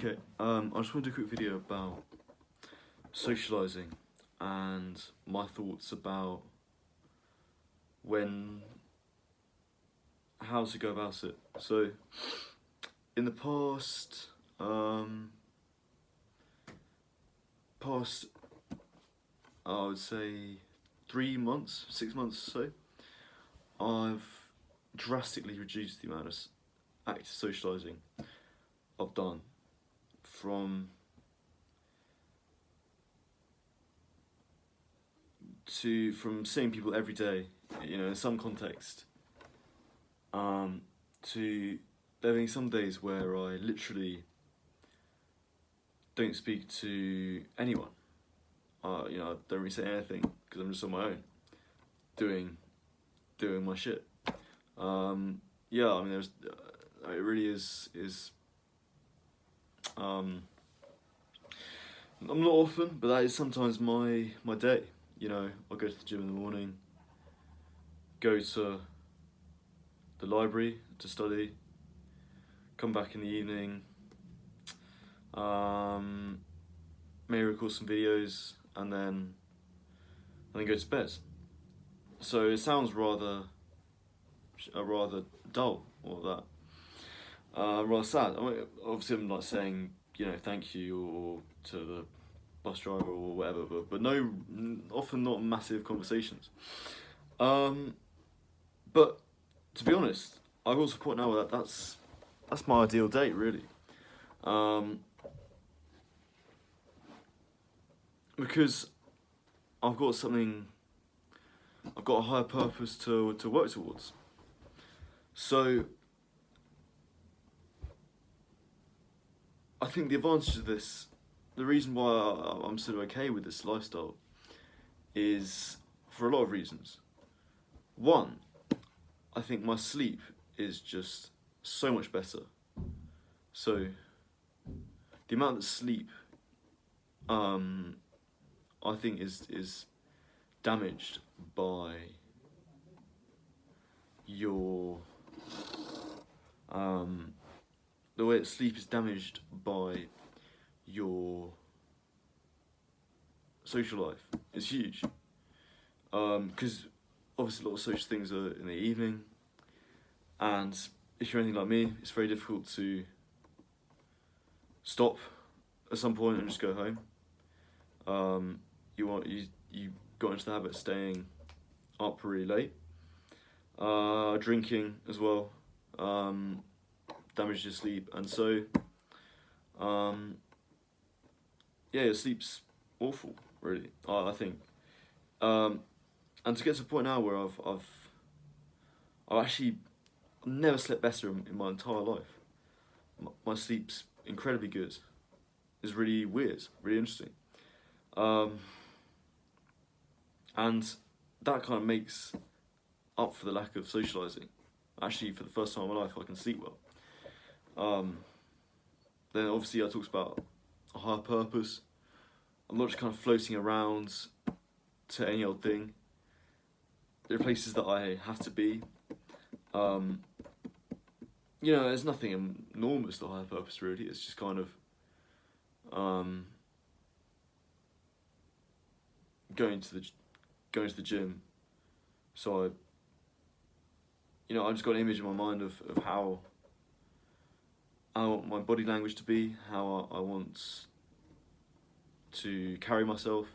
Okay, I just want to do a quick video about socialising and my thoughts about how to go about it. So, in the past, I would say 3 months, 6 months or so, I've drastically reduced the amount of active socialising I've done from seeing people every day, in some context, to there being some days where I literally don't speak to anyone. I don't really say anything because I'm just on my own, doing my shit. It really is. I'm not often, but that is sometimes my day. I'll go to the gym in the morning, go to the library to study, come back in the evening, maybe record some videos, and then go to bed. So it sounds rather dull, or that, rather sad. Obviously I'm not saying thank you or to the bus driver or whatever, but often not massive conversations. But to be honest, I will support now that that's my ideal date, really. Because I've got a higher purpose to work towards. So I think the advantage of this, the reason why I'm sort of okay with this lifestyle, is for a lot of reasons. One, I think my sleep is just so much better. So the amount of sleep, I think is damaged by your the way that sleep is damaged by your social life is huge. Because obviously a lot of social things are in the evening, and if you're anything like me, it's very difficult to stop at some point and just go home. You got into the habit of staying up really late. Drinking as well damages your sleep, and so your sleep's awful, really. I think, and to get to a point now where I've actually never slept better in my entire life. My sleep's incredibly good. It's really weird, really interesting. And that kind of makes up for the lack of socialising. Actually, for the first time in my life, I can sleep well. Then obviously I talked about a higher purpose. I'm not just kind of floating around to any old thing. There are places that I have to be. There's nothing enormous to higher purpose, really. It's just kind of going to the gym. So I just got an image in my mind of how I want my body language to be, how I want to carry myself,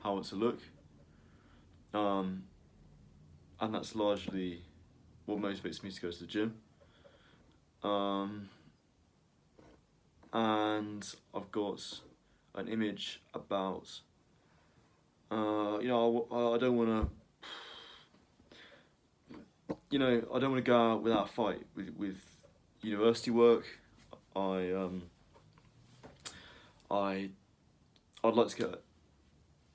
how I want to look. And that's largely what motivates me to go to the gym. And I've got an image about, I don't want to go out without a fight with university work. I'd like to get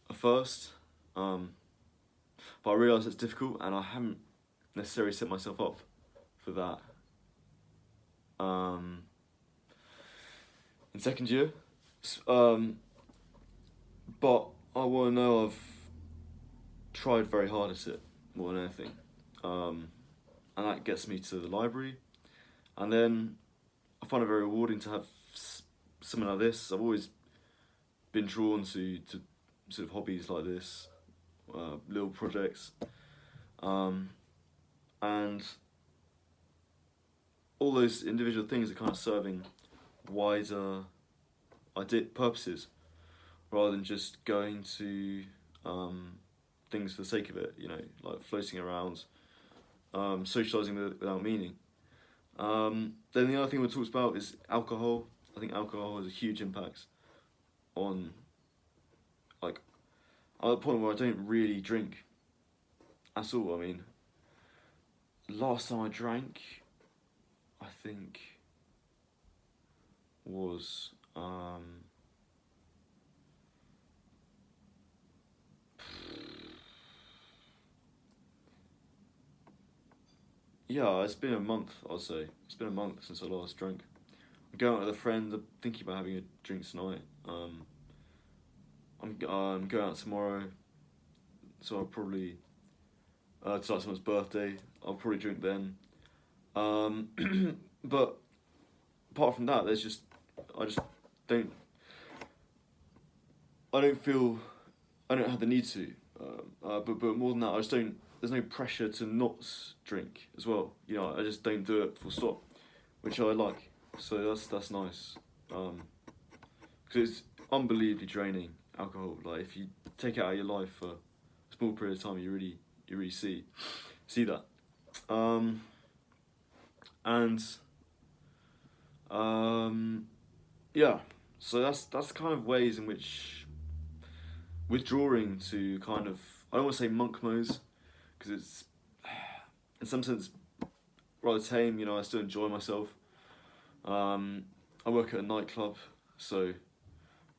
a first, but I realise it's difficult, and I haven't necessarily set myself up for that. In second year, but I want to know I've tried very hard at it more than anything, and that gets me to the library, and then I find it very rewarding to have something like this. I've always been drawn to sort of hobbies like this, little projects, and all those individual things are kind of serving wider purposes, rather than just going to things for the sake of it, like floating around, socialising without meaning. Then the other thing we talked about is alcohol. I think alcohol has a huge impact on, like, I'm at the point where I don't really drink at all. I mean, last time I drank, I think, was yeah, it's been a month, I'd say. It's been a month since I last drank. I'm going out with a friend. I'm thinking about having a drink tonight. I'm going out tomorrow, so I'll probably it's like someone's birthday. I'll probably drink then. But apart from that, I just don't. I don't feel. I don't have the need to. But more than that, I just don't. There's no pressure to not drink as well. I just don't do it full stop, which I like. So that's nice. Because it's unbelievably draining, alcohol. Like, if you take it out of your life for a small period of time, you really see that. Yeah. So that's kind of ways in which withdrawing to kind of, I don't want to say monk mode, because it's in some sense rather tame. I still enjoy myself. I work at a nightclub, so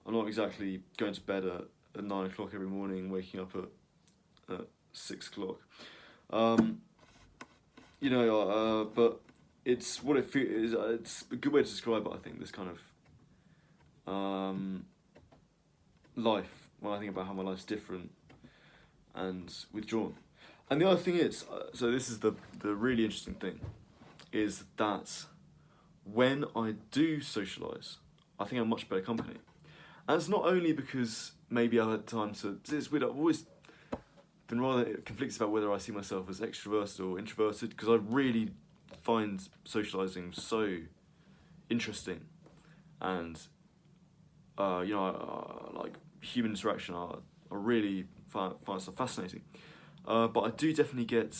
I'm not exactly going to bed at 9 o'clock every morning, waking up at 6 o'clock. But it's what it feels. It's a good way to describe it, I think. This kind of life, when I think about how my life's different and withdrawn. And the other thing is, so this is the really interesting thing, is that when I do socialise, I think I'm much better company. And it's not only because maybe I've had time to. It's weird. I've always been rather conflicted about whether I see myself as extroverted or introverted, because I really find socialising so interesting, and like human interaction, I really find stuff fascinating. But I do definitely get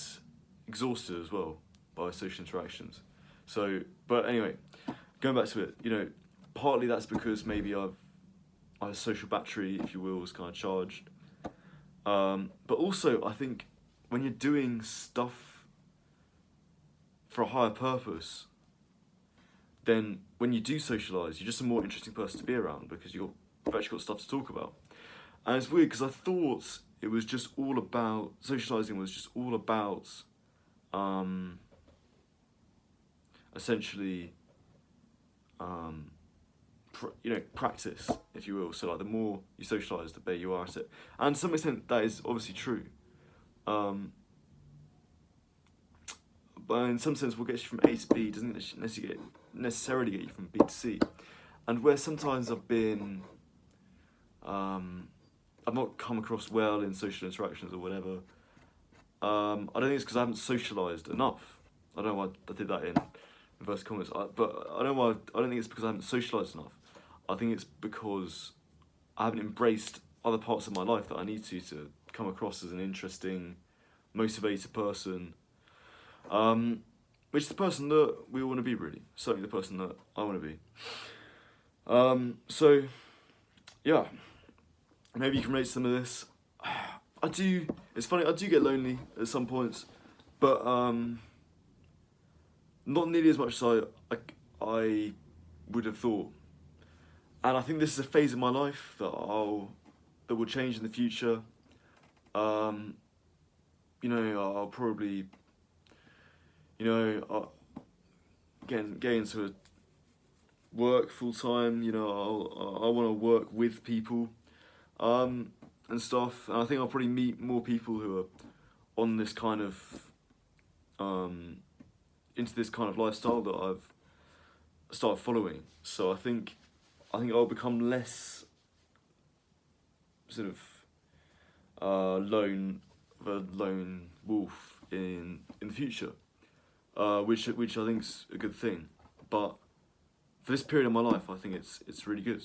exhausted as well by social interactions. So, but anyway, going back to it, partly that's because maybe I've a social battery, if you will, is kind of charged. But also, I think when you're doing stuff for a higher purpose, then when you do socialise, you're just a more interesting person to be around, because you've actually got stuff to talk about. And it's weird, because I thought it was just all about, socialising was just all about, essentially, practice, if you will. So, like, the more you socialise, the better you are at it. And to some extent, that is obviously true. But in some sense, what gets you from A to B doesn't necessarily get you from B to C. And where sometimes I've been, I've not come across well in social interactions or whatever, I don't think it's because I haven't socialised enough. I don't know why I did that in inverse commas, but I don't think it's because I haven't socialised enough. I think it's because I haven't embraced other parts of my life that I need to come across as an interesting, motivated person, which is the person that we all want to be, really. Certainly the person that I want to be. So, yeah, maybe you can rate some of this. It's funny, I do get lonely at some points, but not nearly as much as I would have thought. And I think this is a phase of my life that will change in the future. I'll probably, get into work full time. I want to work with people, and stuff. And I think I'll probably meet more people who are on this kind of, into this kind of lifestyle that I've started following. So I think I think I'll become less sort of lone wolf in the future, which I think's a good thing. But for this period of my life, I think it's really good.